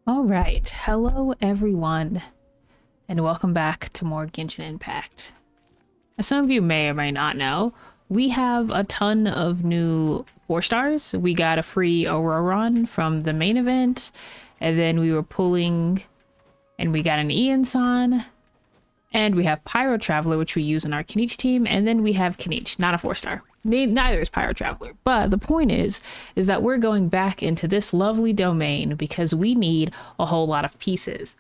All right, hello everyone, and welcome back to more Genshin Impact. As some of you may or may not know, we have a ton of new 4-stars. We got a free Auroron from the main event, and then we were pulling, and we got an Iansan, and we have Pyro Traveler, which we use in our Knight team, and then we have Knight, not a 4-star. Neither is Pyro Traveler, but the point is that we're going back into this lovely domain because we need a whole lot of pieces.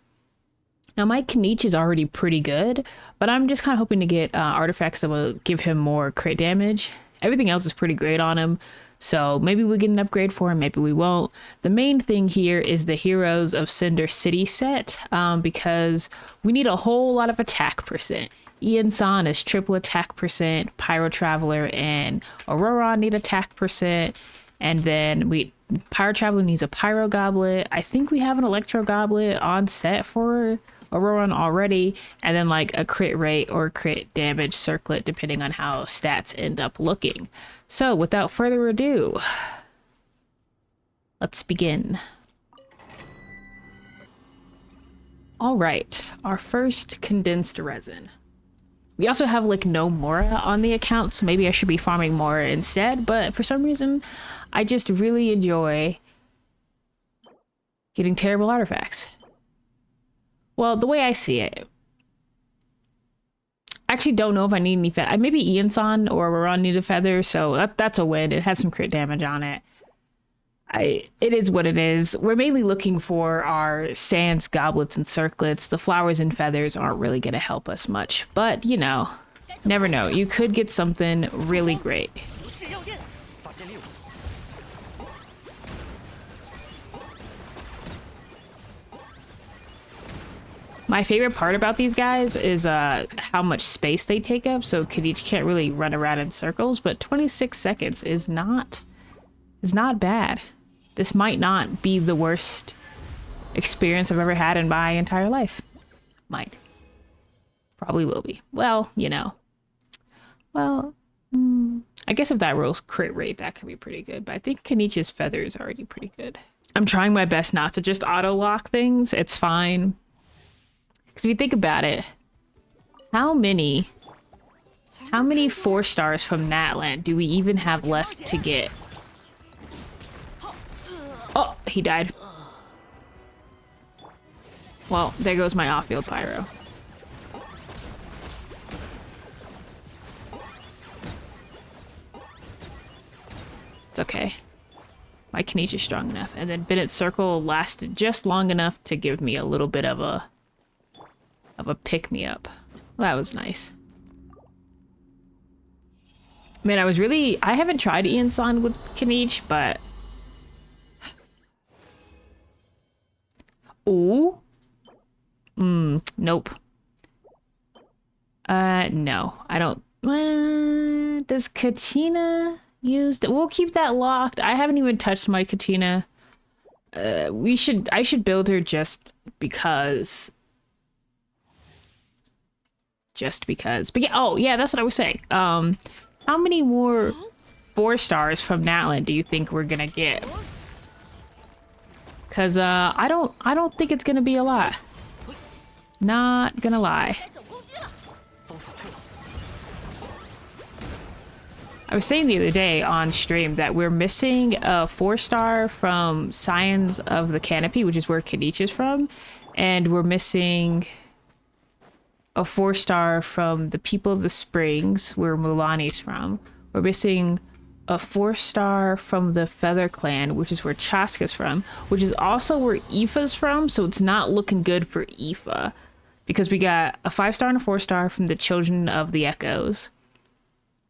Now my Knight is already pretty good, but I'm just kind of hoping to get artifacts that will give him more crit damage. Everything else is pretty great on him, so maybe we get an upgrade for him, maybe we won't. The main thing here is the Heroes of Cinder City set, because we need a whole lot of attack percent. Iansan is triple attack percent, Pyro Traveler and Aurora need attack percent, and then Pyro Traveler needs a Pyro Goblet. I think we have an Electro Goblet on set for Auroron already, and then like a crit rate or crit damage circlet depending on how stats end up looking. So without further ado, let's begin. All right, our first condensed resin. We also have like no Mora on the account, so maybe I should be farming Mora instead, but for some reason I just really enjoy getting terrible artifacts. Well, the way I see it, I actually don't know if I need any feathers. Maybe Iansan or Auroron need a feather, so that's a win. It has some crit damage on it. It is what it is. We're mainly looking for our sands, goblets, and circlets. The flowers and feathers aren't really going to help us much, but you know, never know. You could get something really great. My favorite part about these guys is how much space they take up, so Knight can't really run around in circles, but 26 seconds is not bad. This might not be the worst experience I've ever had in my entire life. Might. Probably will be. Well, you know. Well, I guess if that rolls crit rate, that could be pretty good, but I think Knight's feather is already pretty good. I'm trying my best not to just auto-lock things. It's fine. Because if you think about it, how many 4-stars from Natlan do we even have left to get? Oh, he died. Well, there goes my off-field pyro. It's okay. My Knight is strong enough. And then Bennett's Circle lasted just long enough to give me a little bit of a pick-me-up. Well, that was nice. Man, I haven't tried Iansan with Knight, but... Ooh. Nope. No, I don't. Does Katina use... We'll keep that locked. I haven't even touched my Katina. I should build her just because... But yeah, oh yeah, that's what I was saying. How many more 4-stars from Natlan do you think we're gonna get? Cause I don't think it's gonna be a lot. Not gonna lie. I was saying the other day on stream that we're missing a 4-star from Scions of the Canopy, which is where Knight is from, and we're missing a 4-star from the People of the Springs, where Mulani's from. We're missing a 4-star from the Feather Clan, which is where Chaska's from, which is also where Aoife's from, so it's not looking good for Aoife. Because we got a 5-star and a 4-star from the Children of the Echoes.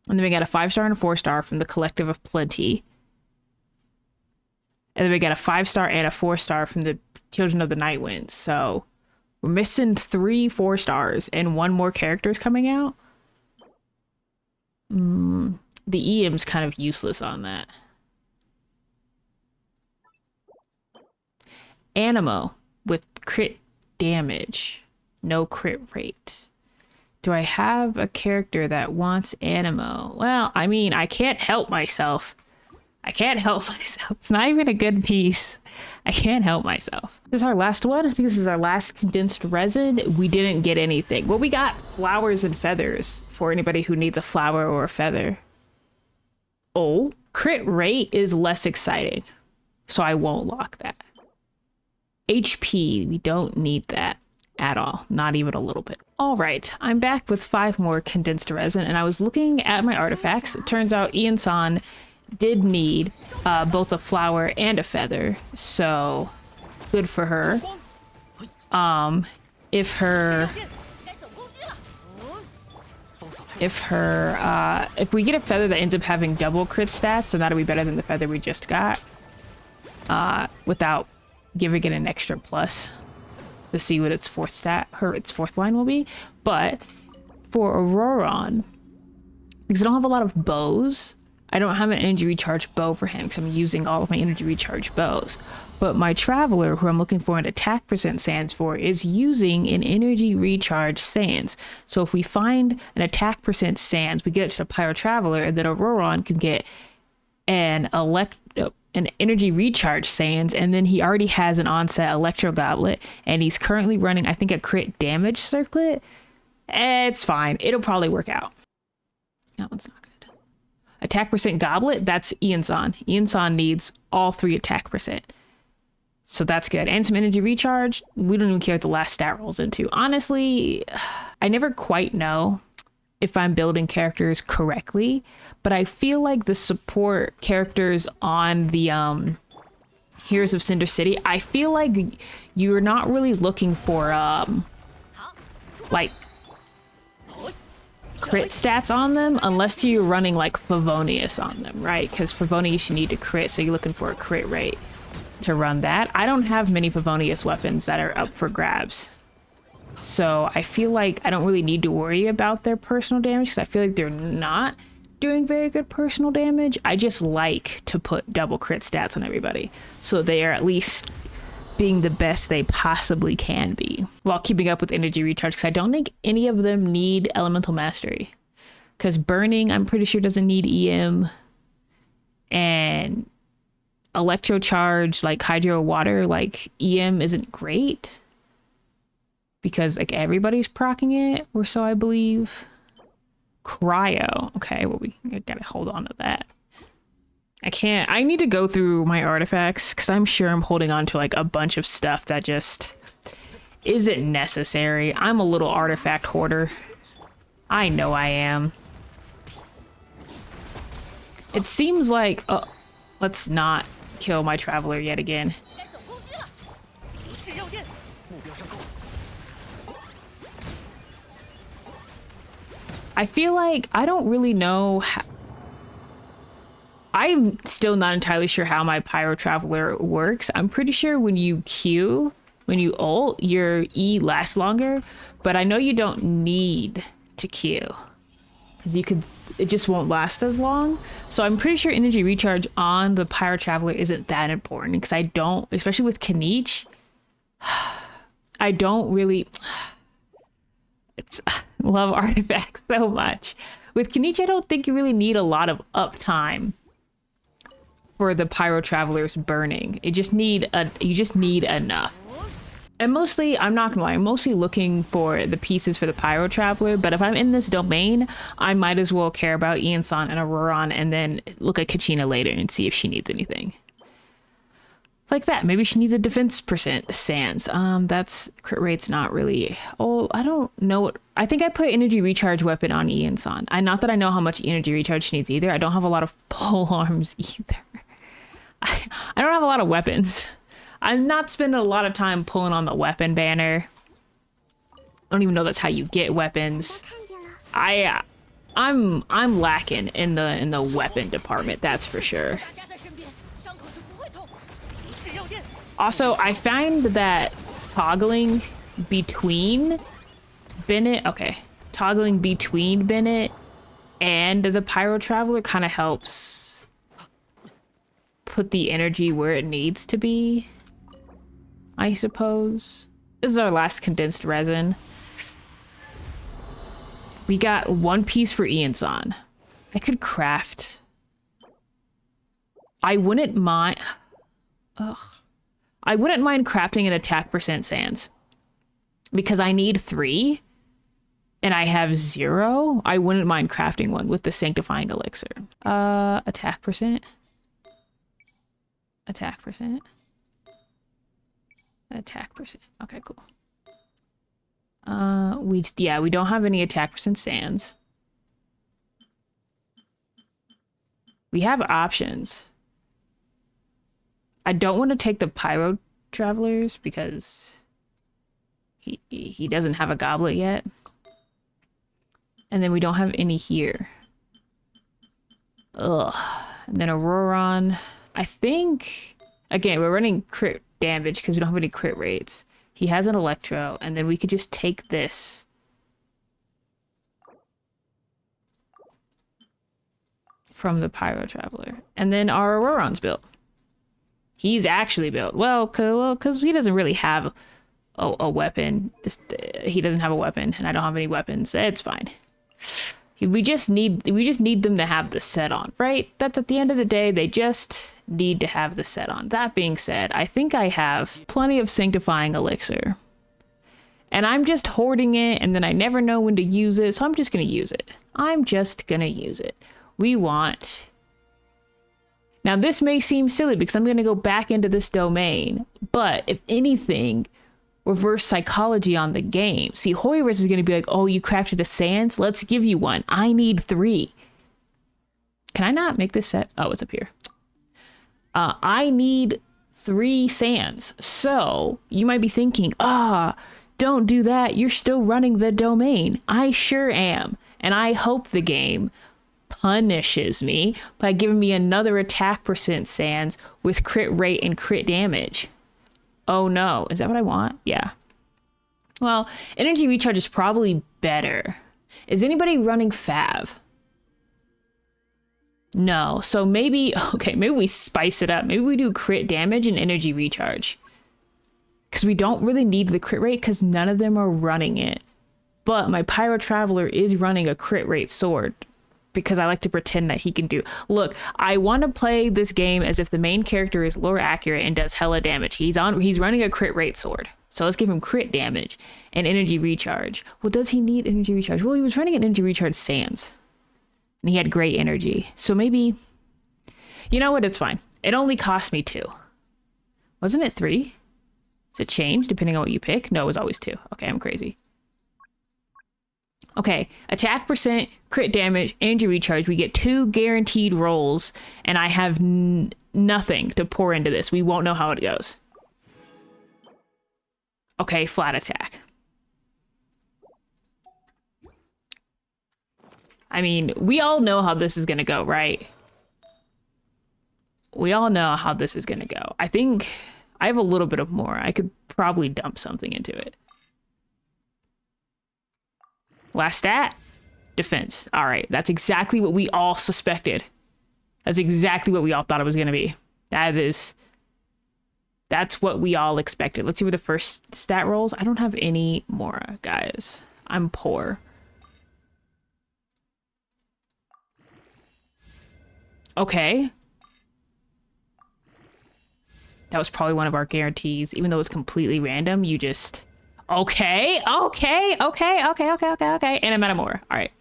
And then we got a 5-star and a 4-star from the Collective of Plenty. And then we got a 5-star and a 4-star from the Children of the Night Winds, so... We're missing 3 4-stars and 1 more character is coming out. The EM's kind of useless on that. Animo with crit damage. No crit rate. Do I have a character that wants Animo? Well, I mean, I can't help myself. I can't help myself. It's not even a good piece. I can't help myself. This is our last one. I think this is our last condensed resin. We didn't get anything. Well, we got flowers and feathers for anybody who needs a flower or a feather. Oh, crit rate is less exciting, so I won't lock that. HP, we don't need that at all. Not even a little bit. All right, I'm back with 5 more condensed resin, and I was looking at my artifacts. It turns out Ian-san did need both a flower and a feather, so good for her. If we get a feather that ends up having double crit stats, then that'll be better than the feather we just got, without giving it an extra plus to see what its fourth line will be. But for Auroron, because I don't have a lot of bows, I don't have an energy recharge bow for him because I'm using all of my energy recharge bows. But my traveler, who I'm looking for an attack percent sands for, is using an energy recharge sands. So if we find an attack percent sands, we get it to the pyro traveler, and then Auroron can get an energy recharge sands, and then he already has an onset electro goblet, and he's currently running, I think, a crit damage circlet. It's fine. It'll probably work out. That one's not good. Attack percent goblet, that's Ian-san. Ian-san needs all 3 attack percent. So that's good. And some energy recharge. We don't even care what the last stat rolls into. Honestly, I never quite know if I'm building characters correctly, but I feel like the support characters on the Heroes of Cinder City, I feel like you're not really looking for like crit stats on them unless you're running like Favonius on them, right? Because Favonius you need to crit, so you're looking for a crit rate to run that. I don't have many Favonius weapons that are up for grabs, so I feel like I don't really need to worry about their personal damage because I feel like they're not doing very good personal damage. I just like to put double crit stats on everybody so they are at least being the best they possibly can be while keeping up with energy recharge, because I don't think any of them need elemental mastery, because burning I'm pretty sure doesn't need EM, and electro charge like hydro water, like EM isn't great because like everybody's proccing it, or so I believe. Cryo, okay, well we gotta hold on to that. I need to go through my artifacts because I'm sure I'm holding on to like a bunch of stuff that just isn't necessary. I'm a little artifact hoarder. I know I am. It seems like, oh, let's not kill my traveler yet again. I feel like I don't really know how, I'm still not entirely sure how my Pyro Traveler works. I'm pretty sure when you Q, when you ult, your E lasts longer, but I know you don't need to Q because it just won't last as long. So I'm pretty sure energy recharge on the Pyro Traveler isn't that important because I don't, especially with Kaniche, I don't really, love artifacts so much. With Kaniche, I don't think you really need a lot of uptime for the Pyro Traveler's burning. You just need enough. And mostly, I'm not gonna lie, I'm mostly looking for the pieces for the Pyro Traveler, but if I'm in this domain, I might as well care about Ian-san and Auroron and then look at Kachina later and see if she needs anything. Like that, maybe she needs a defense percent sans. That's crit rate's not really, oh, I don't know. I think I put energy recharge weapon on Ian-san. Not that I know how much energy recharge she needs either. I don't have a lot of pole arms either. I don't have a lot of weapons. I'm not spending a lot of time pulling on the weapon banner. I don't even know that's how you get weapons. I'm lacking in the weapon department, that's for sure. Also, I find that toggling between Bennett and the Pyro Traveler kind of helps put the energy where it needs to be, I suppose. This is our last condensed resin. We got one piece for Ian-san. I could craft I wouldn't mind. Ugh. I wouldn't mind crafting an attack percent sands because I need 3 and I have 0. I wouldn't mind crafting one with the sanctifying elixir. Attack percent. Attack percent. Attack percent. Okay, cool. We don't have any attack percent sands. We have options. I don't want to take the pyro travelers because he doesn't have a goblet yet. And then we don't have any here. Ugh. And then Auroron. I think, again, we're running crit damage because we don't have any crit rates. He has an Electro, and then we could just take this. From the Pyro Traveler. And then our Auroron's built. He's actually built. Well, because he doesn't really have a weapon. He doesn't have a weapon, and I don't have any weapons. It's fine. We just need them to have the set on, right? That's at the end of the day, they just need to have the set on. That being said, I think I have plenty of sanctifying elixir. And I'm just hoarding it, and then I never know when to use it, so I'm just going to use it. I'm just going to use it. We want... Now, this may seem silly because I'm going to go back into this domain, but if anything, reverse psychology on the game. See, Hoyverse is going to be like, oh, you crafted a sands? Let's give you one. I need 3. Can I not make this set? Oh, it's up here. I need 3 sands. So you might be thinking, don't do that. You're still running the domain. I sure am. And I hope the game punishes me by giving me another attack percent sands with crit rate and crit damage. Oh no, is that what I want? Yeah. Well, energy recharge is probably better. Is anybody running Fav? No, so maybe we spice it up. Maybe we do crit damage and energy recharge. Because we don't really need the crit rate because none of them are running it. But my Pyro Traveler is running a crit rate sword. Because I like to pretend that he can do. Look, I want to play this game as if the main character is lore accurate and does hella damage. He's running a crit rate sword. So let's give him crit damage and energy recharge. Well, does he need energy recharge? Well, he was running an energy recharge sands. And he had great energy. So maybe, you know what? It's fine. It only cost me 2. Wasn't it 3? Does it change depending on what you pick? No, it was always 2. Okay, I'm crazy. Okay, attack percent, crit damage, energy recharge. We get 2 guaranteed rolls, and I have nothing to pour into this. We won't know how it goes. Okay, flat attack. I mean, we all know how this is going to go, right? We all know how this is going to go. I think I have a little bit of more. I could probably dump something into it. Last stat, defense. All right, that's exactly what we all suspected. That's exactly what we all thought it was going to be. That's what we all expected. Let's see what the first stat rolls. I don't have any more, guys. I'm poor. Okay. That was probably one of our guarantees. Even though it was completely random, you just... Okay. And I'm out of more. All right.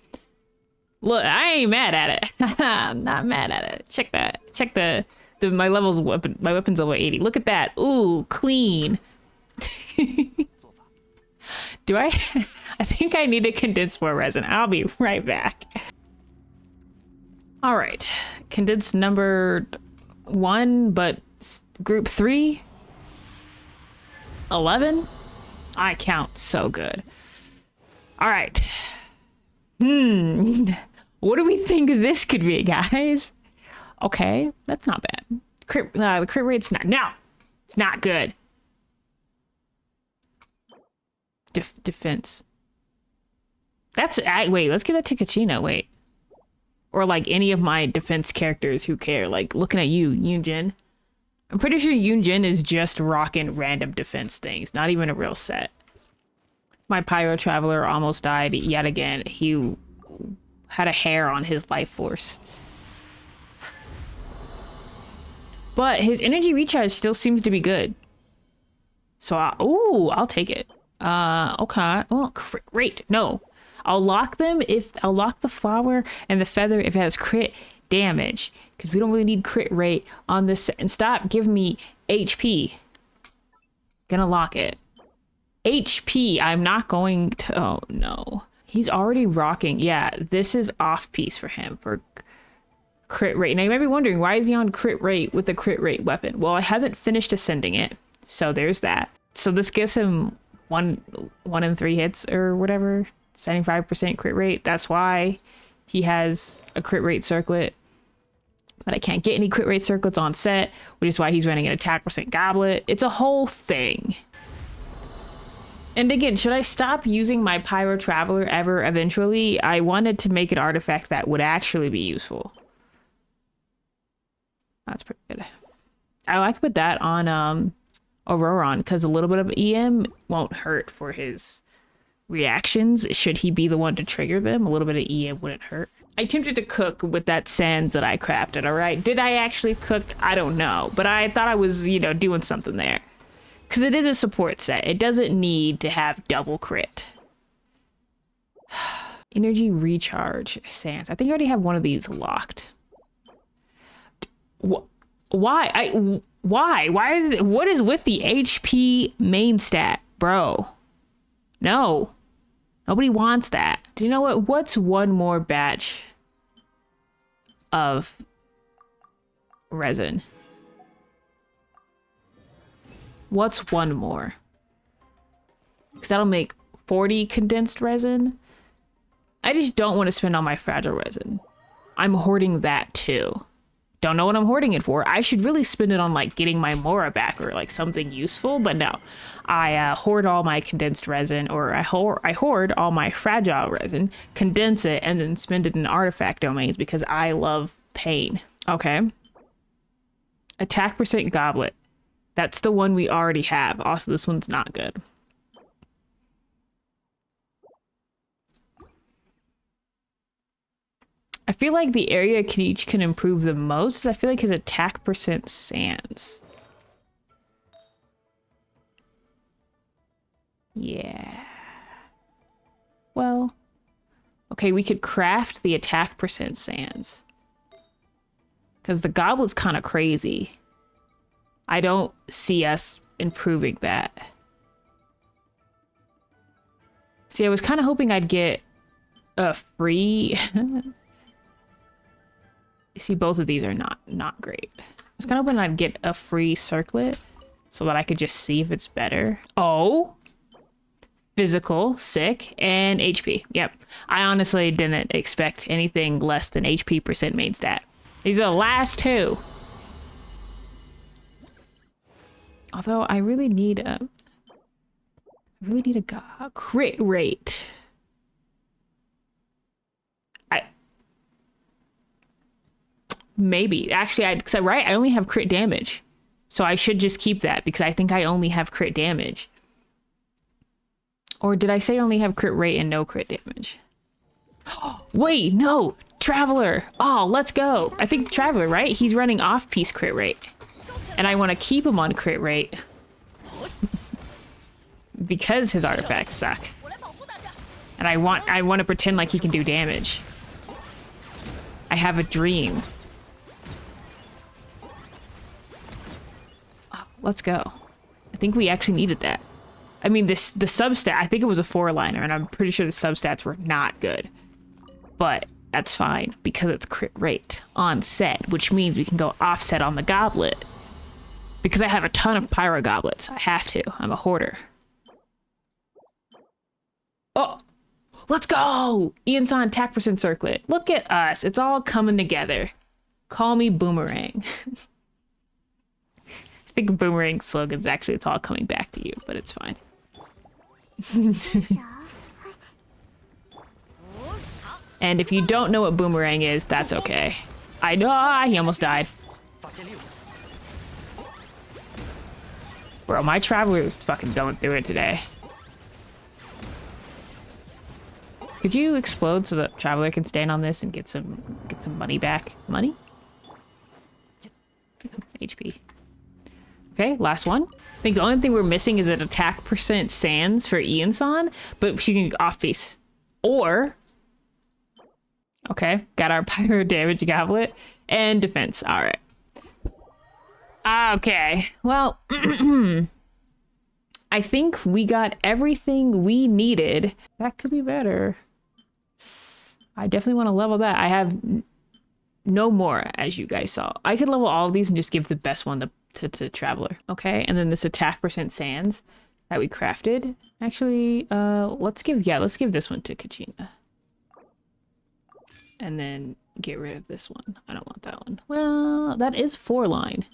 Look, I ain't mad at it. I'm not mad at it. Check that. Check my levels. My weapon's level 80. Look at that. Ooh, clean. Do I? I think I need to condense more resin. I'll be right back. All right. Condense number 1, but group 3. 11. I count so good. All right. What do we think this could be, guys? Okay, that's not bad. The crit rate's not. No, it's not good. Defense. Wait, let's give that to Kachina. Wait. Or like any of my defense characters who care. Like looking at you, Yoonjin. I'm pretty sure Yoonjin is just rocking random defense things, not even a real set. My Pyro Traveler almost died yet again. He had a hair on his life force. But his energy recharge still seems to be good. So, ooh, I'll take it. Okay. Oh, great. No. I'll lock them if I'll lock the flower and the feather if it has crit damage, because we don't really need crit rate on this. And stop giving me HP. Gonna lock it. HP. I'm not going to. Oh no, he's already rocking. Yeah, this is off piece for him for crit rate. Now you might be wondering, why is he on crit rate with the crit rate weapon? Well, I haven't finished ascending it, so there's that. So this gives him one in 3 hits or whatever. 75% crit rate. That's why he has a crit rate circlet. But I can't get any crit rate circlets on set, which is why he's running an attack percent goblet. It's a whole thing. And again, should I stop using my Pyro Traveler ever eventually? I wanted to make an artifact that would actually be useful. That's pretty good. I like to put that on Auroron, because a little bit of EM won't hurt for his reactions. Should he be the one to trigger them, a little bit of EM wouldn't hurt. I attempted to cook with that sands that I crafted, all right? Did I actually cook? I don't know, but I thought I was, you know, doing something there. Because it is a support set. It doesn't need to have double crit. Energy recharge sands. I think I already have one of these locked. Why? Why? What is with the HP main stat, bro? No. Nobody wants that. Do you know what? What's one more batch of resin? What's one more? Because that'll make 40 condensed resin. I just don't want to spend all my fragile resin. I'm hoarding that too. Don't know what I'm hoarding it for. I should really spend it on like getting my Mora back or like something useful, but no. I hoard all my condensed resin, or I hoard all my fragile resin, condense it, and then spend it in artifact domains because I love pain. Okay. Attack percent goblet. That's the one we already have. Also, this one's not good. I feel like the area can improve the most. I feel like his attack percent sands. Yeah. Well, okay, we could craft the attack percent sands. Because the goblet's kind of crazy. I don't see us improving that. See, I was kind of hoping I'd get a free... See, both of these are not great. I was kind of hoping I'd get a free circlet so that I could just see if it's better. Oh! Physical, sick, and HP. Yep. I honestly didn't expect anything less than HP percent main stat. These are the last two. Although I really need a crit rate. Maybe. Actually, I only have crit damage. So I should just keep that because I think I only have crit damage. Or did I say only have crit rate and no crit damage? Wait, no! Traveler! Oh, let's go! I think the Traveler, right? He's running off-piece crit rate. And I want to keep him on crit rate. Because his artifacts suck. And I want to pretend like he can do damage. I have a dream. Oh, let's go. I think we actually needed that. I mean, the substat, I think it was a 4-liner, and I'm pretty sure the substats were not good. But that's fine, because it's crit rate on set, which means we can go offset on the goblet. Because I have a ton of pyro goblets. I have to. I'm a hoarder. Oh! Let's go! Ian's on attack percent circlet. Look at us. It's all coming together. Call me Boomerang. I think Boomerang slogan's actually, it's all coming back to you, but it's fine. And if you don't know what Boomerang is, that's okay. I know, he almost died. Bro, my Traveler is fucking going through it today. Could you explode so the Traveler can stand on this and get some money back? Money? HP. Okay, last one. I think the only thing we're missing is an attack percent sands for Iansan, but she can off piece. Or, okay, got our pyro damage goblet and defense. All right. Okay, well, I think we got everything we needed. That could be better. I definitely want to level that. I have no more, as you guys saw. I could level all of these and just give the best one to Traveler. Okay, and then this attack percent sands that we crafted. Actually, let's give this one to Kachina. And then get rid of this one. I don't want that one. Well, that is 4-line.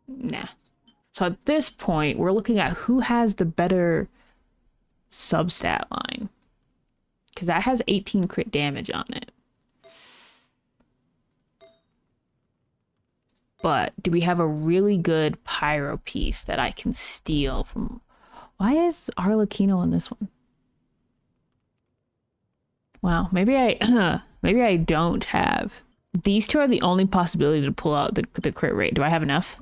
Nah. So at this point, we're looking at who has the better substat line. Because that has 18 crit damage on it. But do we have a really good pyro piece that I can steal from? Why is Arlecchino on this one? Wow, maybe I don't have. These two are the only possibility to pull out the crit rate. Do I have enough?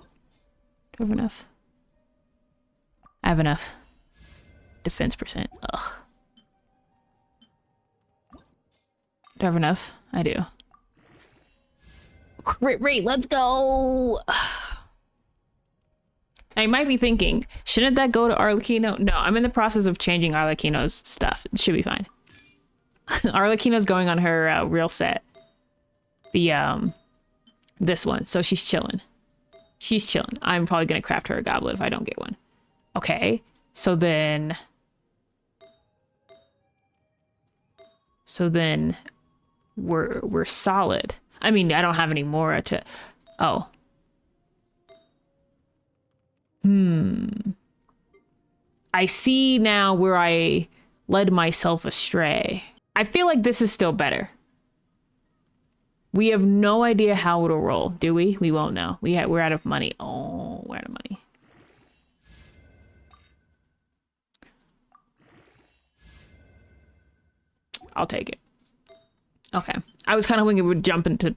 Do I have enough? I have enough. Defense percent. Ugh. Do I have enough? I do. Crit rate, let's go! Now you might be thinking, shouldn't that go to Arlecchino? No, I'm in the process of changing Arlecchino's stuff. It should be fine. Arlecchino's going on her real set. The, this one. So she's chilling. She's chilling. I'm probably gonna craft her a goblet if I don't get one. Okay, so then we're solid. I mean, I don't have any more to. Oh. I see now where I led myself astray. I feel like this is still better. We have no idea how it'll roll, do we? We won't know. We're out of money. Oh, we're out of money. I'll take it. Okay. I was kind of hoping it would jump into,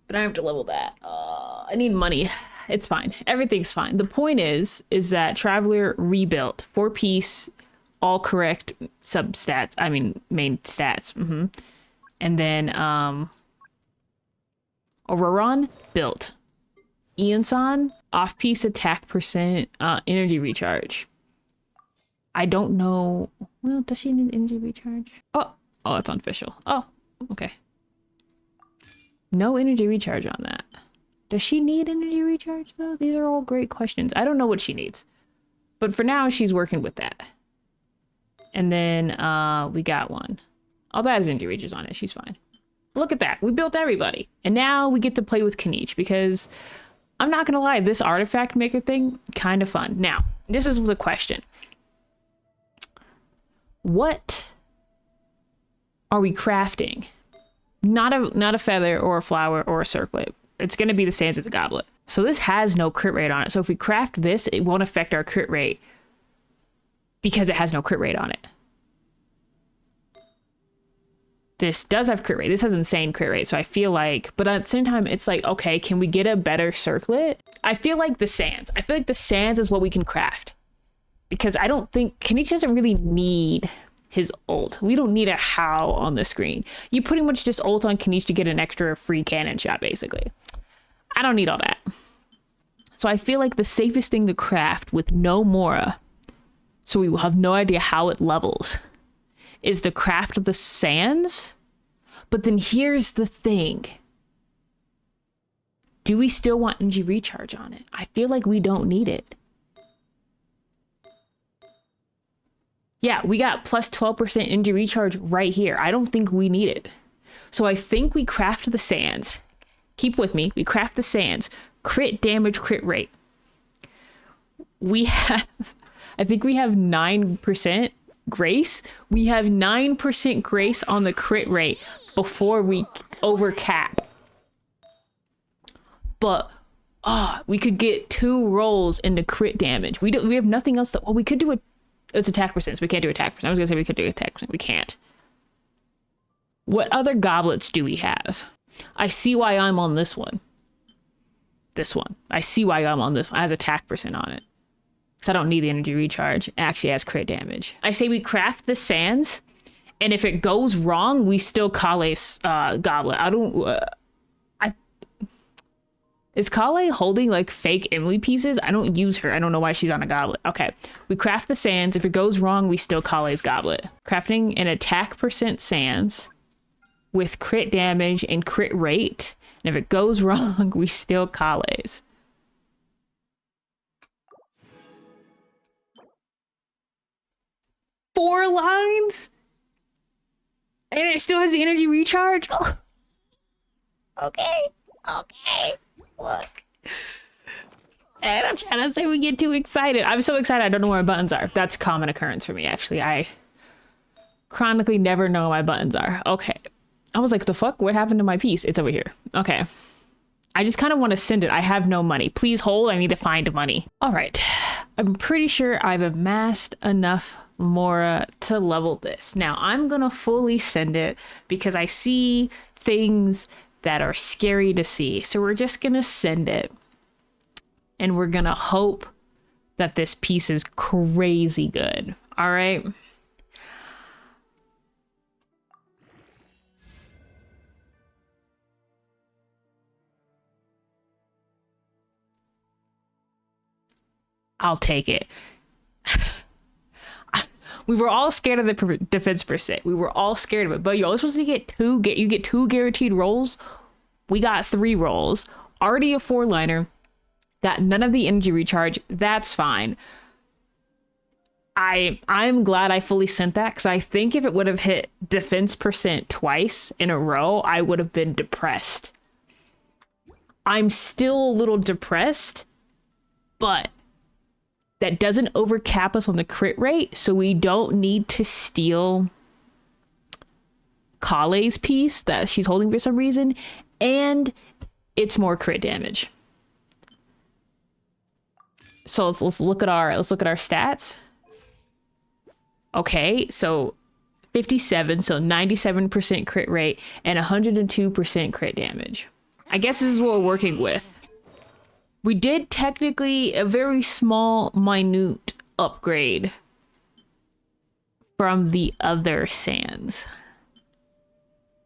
but I have to level that. I need money. It's fine. Everything's fine. The point is that Traveler rebuilt 4-piece, all correct substats. I mean, main stats. And then, Auroron built. Iansan, off-piece attack percent, energy recharge. I don't know. Well, does she need energy recharge? Oh, it's unofficial. Oh, okay. No energy recharge on that. Does she need energy recharge though? These are all great questions. I don't know what she needs. But for now, she's working with that. And then we got one. All that is energy recharge on it. She's fine. Look at that. We built everybody. And now we get to play with Kaniche because I'm not going to lie, this artifact maker thing, kind of fun. Now, this is the question. What are we crafting? Not a feather or a flower or a circlet. It's going to be the sands of the goblet. So this has no crit rate on it. So if we craft this, it won't affect our crit rate because it has no crit rate on it. This does have crit rate. This has insane crit rate. So I feel like, but at the same time, it's like, okay, can we get a better circlet? I feel like the sands. I feel like the sands is what we can craft. Because I don't think, Kaniche doesn't really need his ult. We don't need a how on the screen. You pretty much just ult on Kaniche to get an extra free cannon shot, basically. I don't need all that. So I feel like the safest thing to craft with no Mora, so we will have no idea how it levels, is to craft the sands. But then here's the thing. Do we still want energy recharge on it? I feel like we don't need it. Yeah, we got plus 12% energy recharge right here. I don't think we need it. So I think we craft the sands. Keep with me. We craft the sands. Crit damage, crit rate. We have, I think we have 9% grace. We have 9% grace on the crit rate before we overcap. But we could get 2 rolls into crit damage. We have nothing else. We could do it's attack percent. So we can't do attack percent. I was gonna say we could do attack percent. We can't. What other goblets do we have? I see why I'm on this one. This one. I see why I'm on this one. It has attack percent on it. Because I don't need the energy recharge. It actually has crit damage. I say we craft the sands, and if it goes wrong, we still Kale's goblet. I don't... Is Kale holding like fake Emily pieces? I don't use her. I don't know why she's on a goblet. Okay. We craft the sands. If it goes wrong, we still Kale's goblet. Crafting an attack percent sands with crit damage and crit rate. And if it goes wrong, we still Kale's. Four lines? And it still has the energy recharge? Oh. Okay. Okay. Look. And I'm trying to say we get too excited. I'm so excited I don't know where my buttons are. That's a common occurrence for me, actually. I chronically never know where my buttons are. Okay. I was like, the fuck? What happened to my piece? It's over here. Okay. I just kind of want to send it. I have no money. Please hold. I need to find money. All right. I'm pretty sure I've amassed enough Mora to level this. Now, I'm going to fully send it because I see things that are scary to see. So we're just gonna send it. And we're gonna hope that this piece is crazy good. All right. I'll take it. We were all scared of the defense percent. We were all scared of it. But you're only supposed to get you get two guaranteed rolls. We got 3 rolls. Already a 4-liner. Got none of the energy recharge. That's fine. I'm glad I fully sent that because I think if it would have hit defense percent twice in a row, I would have been depressed. I'm still a little depressed, but that doesn't overcap us on the crit rate, so we don't need to steal Kale's piece that she's holding for some reason, and it's more crit damage. So let's look at our stats. Okay, so 57, so 97% crit rate and 102% crit damage. I guess this is what we're working with. We did technically a very small, minute upgrade from the other sands.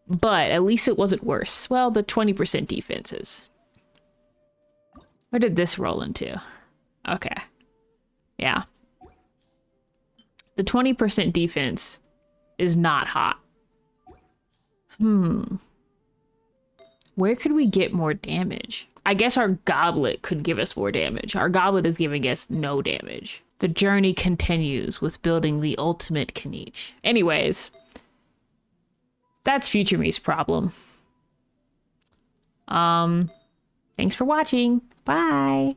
But at least it wasn't worse. Well, the 20% defenses. Where did this roll into? Okay. Yeah. The 20% defense is not hot. Where could we get more damage? I guess our goblet could give us more damage. Our goblet is giving us no damage. The journey continues with building the ultimate Knight. Anyways, that's Future Me's problem. Thanks for watching. Bye.